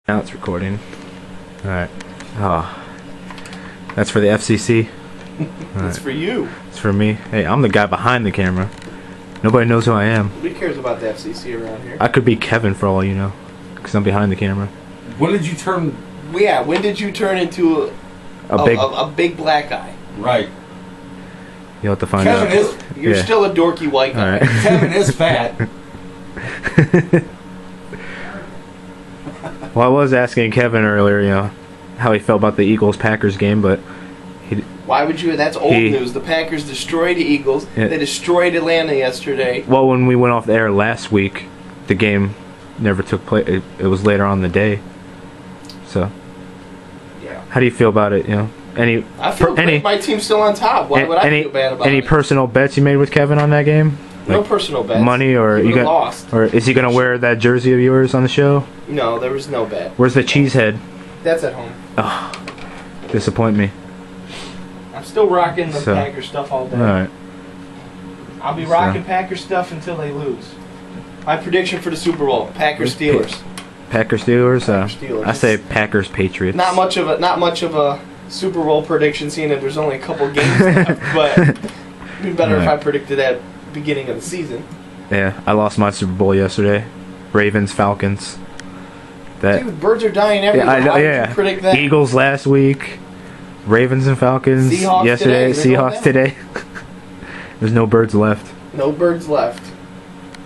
Now it's recording. Alright. Oh. That's for the FCC. It's for you. It's for me. Hey, I'm the guy behind the camera. Nobody knows who I am. Nobody cares about the FCC around here. I could be Kevin for all you know. Because I'm behind the camera. When did you turn... Yeah, when did you turn into a big black guy? Right. You'll have to find Kevin out. You're still a dorky white guy. Right. Kevin is fat. Well, I was asking Kevin earlier, you know, how he felt about the Eagles-Packers game, but why would you? That's old news. The Packers destroyed the Eagles. Yeah. They destroyed Atlanta yesterday. Well, when we went off the air last week, the game never took place. It was later on in the day. So, yeah. How do you feel about it? You know, I feel great. My team's still on top. Why would I feel bad about it? Any personal bets you made with Kevin on that game? No personal bets. Money, or you lost? Or is he gonna wear that jersey of yours on the show? No, there was no bet. Where's the cheesehead? That's at home. Oh, disappoint me. I'm still rocking the Packers stuff all day. All right. I'll be rocking Packers stuff until they lose. My prediction for the Super Bowl: Packers Steelers. Packers Steelers. Steelers. I say Packers Patriots. Not much of a Super Bowl prediction, seeing that there's only a couple games left. But it'd be better if I predicted that beginning of the season. Yeah, I lost my Super Bowl yesterday. Ravens Falcons. Dude, birds are dying everywhere. Yeah, I know. Yeah. Predict that? Eagles last week. Ravens and Falcons Seahawks yesterday. Today. Seahawks today. There's no birds left. No birds left.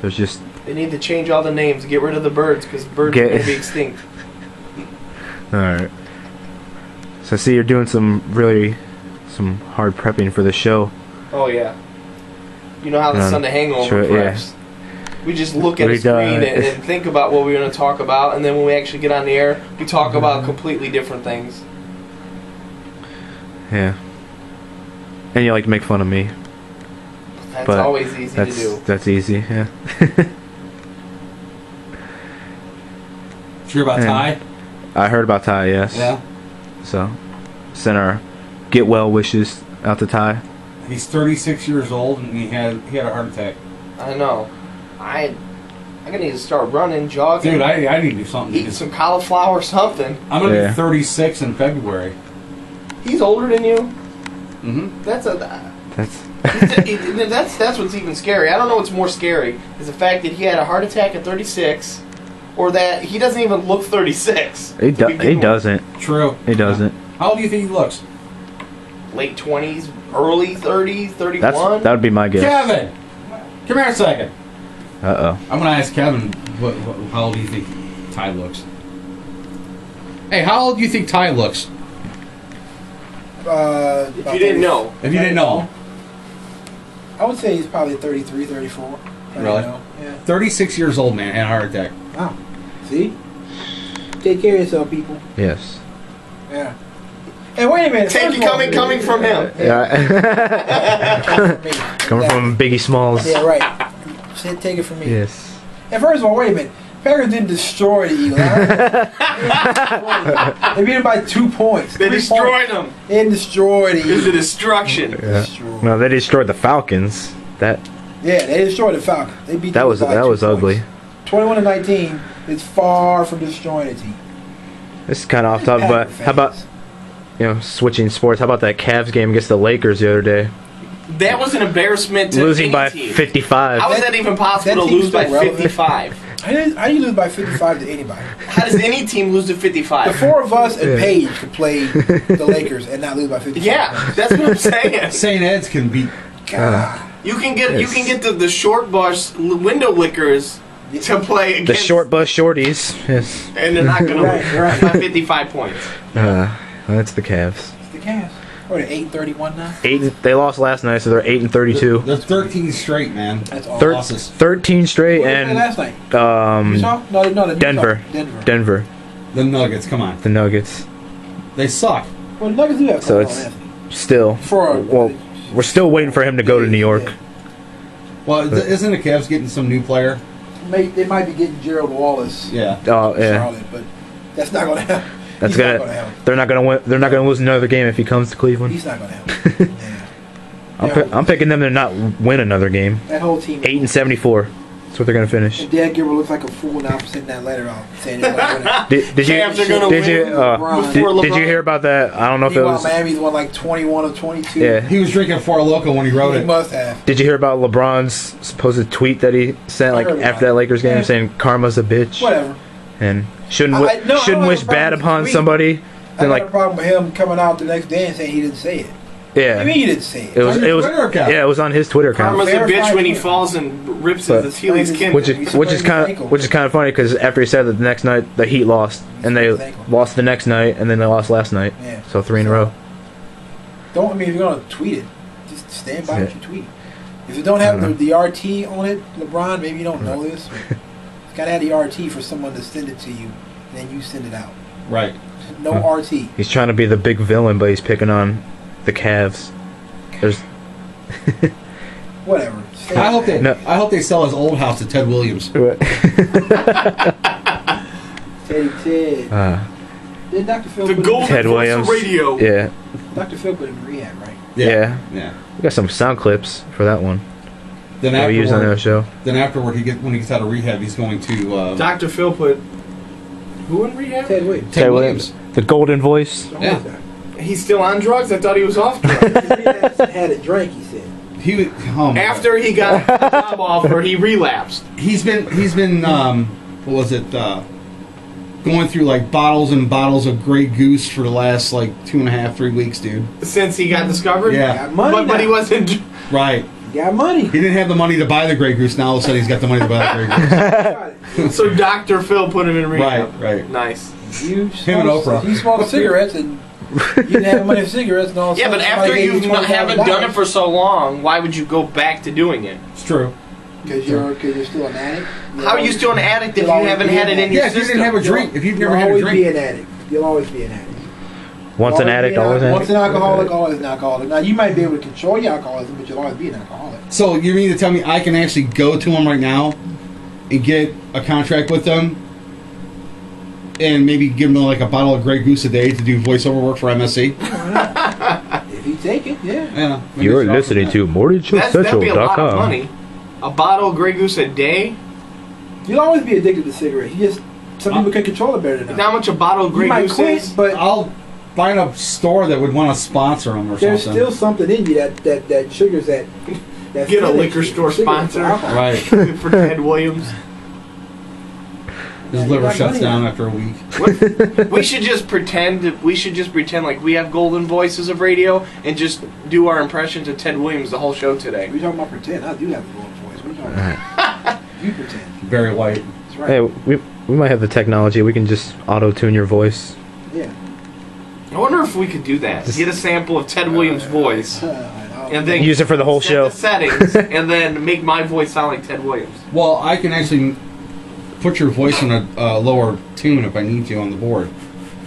There's just. They need to change all the names. Get rid of the birds because birds are going to be extinct. All right. So I see you're doing some hard prepping for the show. Oh yeah. You know how the Sunday Hangover preps. Yeah. We just look at the screen and think about what we're going to talk about, and then when we actually get on the air, we talk about completely different things. Yeah. And you like to make fun of me. That's always easy to do. That's easy, yeah. Sure about Ty? I heard about Ty, yes. Yeah. So, send our get well wishes out to Ty. He's 36 years old and he had a heart attack. I know. I'm gonna need to start running, jogging. Dude, I need to do something. Eat some cauliflower or something. I'm gonna be 36 in February. He's older than you. Mm-hmm. That's what's even scary. I don't know what's more scary is the fact that he had a heart attack at 36, or that he doesn't even look 36. He doesn't. True. He doesn't. How old do you think he looks? Late 20s, early 30s, 31. That would be my guess. Kevin, come here a second. Uh-oh. I'm going to ask Kevin, how old do you think Ty looks? Hey, how old do you think Ty looks? If you didn't know. If you didn't know. I would say he's probably 33, 34. Really? Yeah. 36 years old, man, had a heart attack. Wow. See? Take care of yourself, people. Yes. Yeah. And wait a minute. Coming from him. Yeah. Coming from Biggie Smalls. Yeah, right. Take it from me. Yes. And first of all, wait a minute. Packers didn't destroy the Eagles. They beat them by 2 points. They destroyed them. They didn't destroy the Eagles. It was a destruction. Yeah. No, they destroyed the Falcons. Yeah, they destroyed the Falcons. They beat that was ugly. 21-19 is far from destroying a team. This is kind of off topic, but how about switching sports? How about that Cavs game against the Lakers the other day? That was an embarrassment to losing by team. 55. How is that even possible to lose by 55? How do you lose by 55 to anybody? How does any team lose to 55? The four of us and Paige could play the Lakers and not lose by 55. Yeah, that's what I'm saying. St. Ed's can beat. You can get the short bus window lickers to play against the short bus shorties. Yes. And they're not going to win by 55 points. That's the Cavs. It's the Cavs. What are they, 8-31 now? They lost last night, so they're 8-32. They're 13 straight, man. That's all. 13 straight, what and last night? You saw? No, Denver. The Nuggets, come on. The Nuggets. They suck. Well, the Nuggets do have. So it's still. We're still waiting for him to go to New York. Yeah. Well, isn't the Cavs getting some new player? They might be getting Gerald Wallace. Yeah. Oh yeah. Charlotte, but that's not going to happen. That's They're not gonna win. They're not gonna lose another game if he comes to Cleveland. He's not gonna happen. Yeah. I'm picking them to not win another game. That whole team. 8-74. That's what they're gonna finish. And Dan Gilbert looks like a fool now for sending that letter out saying they're not Did you hear about that? I don't know if it was. Miami's won like 21 or 22. Yeah, he was drinking Four Loko when he wrote it. He must have. Did you hear about LeBron's supposed tweet that he sent like after that Lakers game saying karma's a bitch? Whatever. And shouldn't wish bad upon somebody. I got a problem with him coming out the next day and saying he didn't say it. Yeah. What do you mean he didn't say it? It was it was on his Twitter account. Karma's a bitch when he falls and rips his Achilles skin. Which is kind of funny because after he said that the next night the Heat lost and they lost the next night and then they lost last night. Yeah. So 3 in a row. If you're gonna tweet it, just stand by what you tweet. If you don't have the RT on it, LeBron, maybe you don't know this. It's gotta have the RT for someone to send it to you, and then you send it out. Right. No RT. He's trying to be the big villain, but he's picking on the Cavs. There's whatever. I hope they sell his old house to Ted Williams. Teddy Ted. Did Dr. Phil the Golden Ted Williams Radio? Yeah. Dr. Phil put him in rehab, right? Yeah. We got some sound clips for that one. Then we use on the show. Then afterward, when he gets out of rehab, he's going to. Dr. Phil put who in rehab? Ted Williams. Ted Williams. The golden voice. Yeah. He's still on drugs? I thought he was off drugs. He had a drink, he said. After he got the job offer, he relapsed. He's been what was it? Going through like bottles and bottles of Grey Goose for the last like 2.5, 3 weeks, dude. Since he got discovered? Yeah. Got money but he wasn't. Right. He got money. He didn't have the money to buy the Grey Goose. Now all of a sudden he's got the money to buy the Grey Goose. So Dr. Phil put him in rehab. Right. Nice. Him and Oprah. You smoked cigarettes and you didn't have money for cigarettes and all. Yeah, but after you haven't done it for so long, why would you go back to doing it? It's true. Because you're still an addict. How are you still an addict if you haven't had it in your system? If you didn't have a drink, if you've never had a drink. You'll always be an addict. You'll always be an addict. Once an addict, always an addict. Once an alcoholic, always an alcoholic. Now, you might be able to control your alcoholism, but you'll always be an alcoholic. So, you mean to tell me I can actually go to them right now and get a contract with them and maybe give them like a bottle of Grey Goose a day to do voiceover work for MSC? If you take it, yeah. You're listening to That'd be a lot of money. A bottle of Grey Goose a day? You'll always be addicted to cigarettes. Some people can control it better than others. How much a bottle of Grey Goose is? But I'll find a store that would want to sponsor them or there's something. still something in you that triggers that. Get a liquor store sponsor. Right. For Ted Williams. His liver shuts down after a week. We should just pretend like we have golden voices of radio and just do our impressions of Ted Williams the whole show today. We're talking about pretend. I do have a golden voice. What are you talking about? You pretend. Very white. That's right. Hey, we might have the technology. We can just auto-tune your voice. Yeah. I wonder if we could do that. Get a sample of Ted Williams' voice. And then use it for the whole show. The settings, and then make my voice sound like Ted Williams. Well, I can actually put your voice in a lower tune if I need to on the board.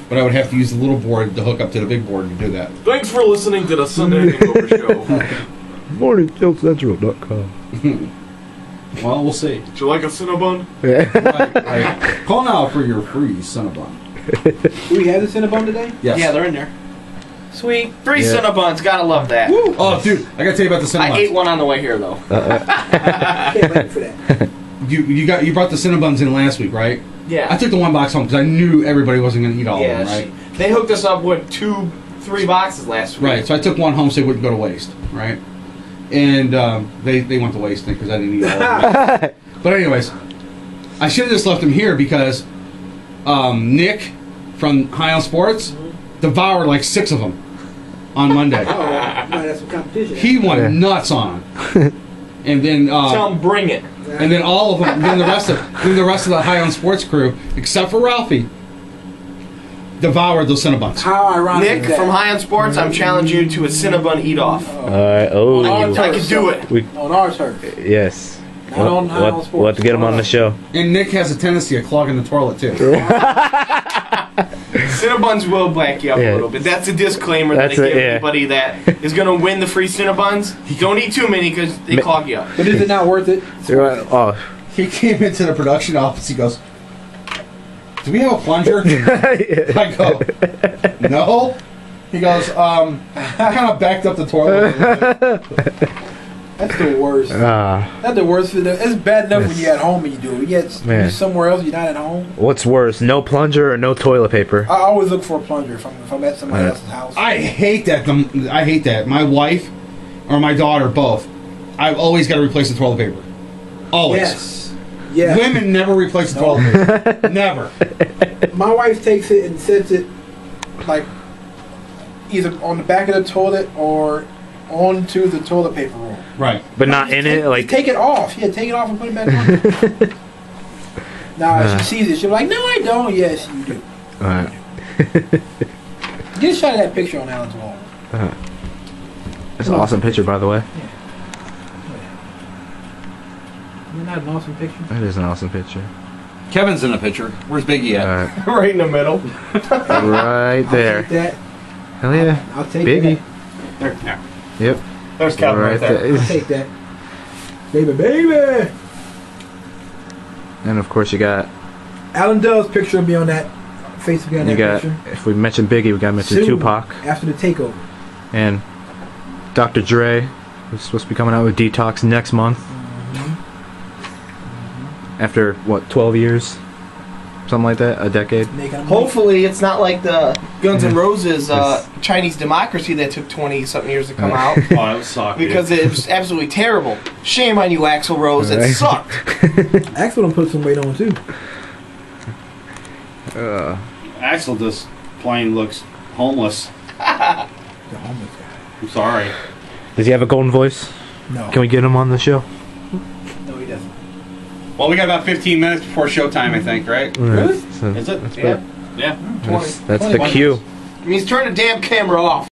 But I would have to use the little board to hook up to the big board to do that. Thanks for listening to the Sunday Hangover Show. MorningJokesCentral.com. Well, we'll see. Would you like a Cinnabon? Right. Call now for your free Cinnabon. Do we have the Cinnabon today? Yes. Yeah, they're in there. Sweet. Free Cinnabons. Gotta love that. Woo. Oh, dude, I gotta tell you about the Cinnabons. I ate one on the way here, though. Can't wait for that. You brought the Cinnabons in last week, right? Yeah. I took the one box home because I knew everybody wasn't going to eat all of them, right? They hooked us up with 2-3 boxes last week. Right, so I took one home so it wouldn't go to waste, right? And they went to waste because I didn't eat all of them. But anyways, I should have just left them here because Nick from High on Sports devoured like 6 of them on Monday. Oh, might have some competition. He went nuts on them. And then tell him bring it. And then all of them, then the rest of the High on Sports crew, except for Ralphie, devoured those Cinnabons. How ironic! Nick from High on Sports, I'm challenging you to a Cinnabon eat off. I can do it. On ours hurt. Yes. Not on High on Sports. We'll have to get him on the show. And Nick has a tendency of clogging the toilet too. Cinnabons will black you up a little bit. That's a disclaimer that I give anybody that is going to win the free Cinnabons. Don't eat too many because they clog you up. But is it not worth it? He came into the production office. He goes, "Do we have a plunger?" I go, "No." He goes, "Kind of backed up the toilet." That's the worst. That's the worst. It's bad enough when you're at home and you do it. You're somewhere else, you're not at home. What's worse, no plunger or no toilet paper? I always look for a plunger if I'm at somebody else's house. I hate that. I hate that. My wife or my daughter, both. I've always got to replace the toilet paper. Always. Yes. Yeah. Women never replace the toilet paper. Never. My wife takes it and sets it like either on the back of the toilet or onto the toilet paper roll. Right. But not in it? Like take it off. Yeah, take it off and put it back on. Now, if she sees it, she'll be like, no, I don't. Yes, you do. Alright. Get a shot of that picture on Alan's wall. That's an awesome picture, by the way. Yeah. Isn't that an awesome picture? That is an awesome picture. Kevin's in the picture. Where's Biggie at? Right in the middle. Right there. I'll take that. Hell yeah. I'll take Biggie. that. There. Yep. There's Kevin right there. I'll take that. Baby. And of course you got... Alan Dell's picture will be on that Facebook. On you that got, picture. if we mention Biggie, we got to mention Soon, Tupac. after the takeover. And Dr. Dre, who's supposed to be coming out with Detox next month. After, what, 12 years? Something like that? A decade? Hopefully it's not like the Guns N' Roses Chinese Democracy that took 20-something years to come out. Oh, that sucked. Because it was absolutely terrible. Shame on you, Axl Rose. It sucked. Axl done put some weight on, too. Axl just plain looks homeless. The homeless guy. I'm sorry. Does he have a golden voice? No. Can we get him on the show? No, he doesn't. Well, we got about 15 minutes before showtime, I think, right? Really? Is it? Yeah. Yeah. That's the cue. It means turn the damn camera off.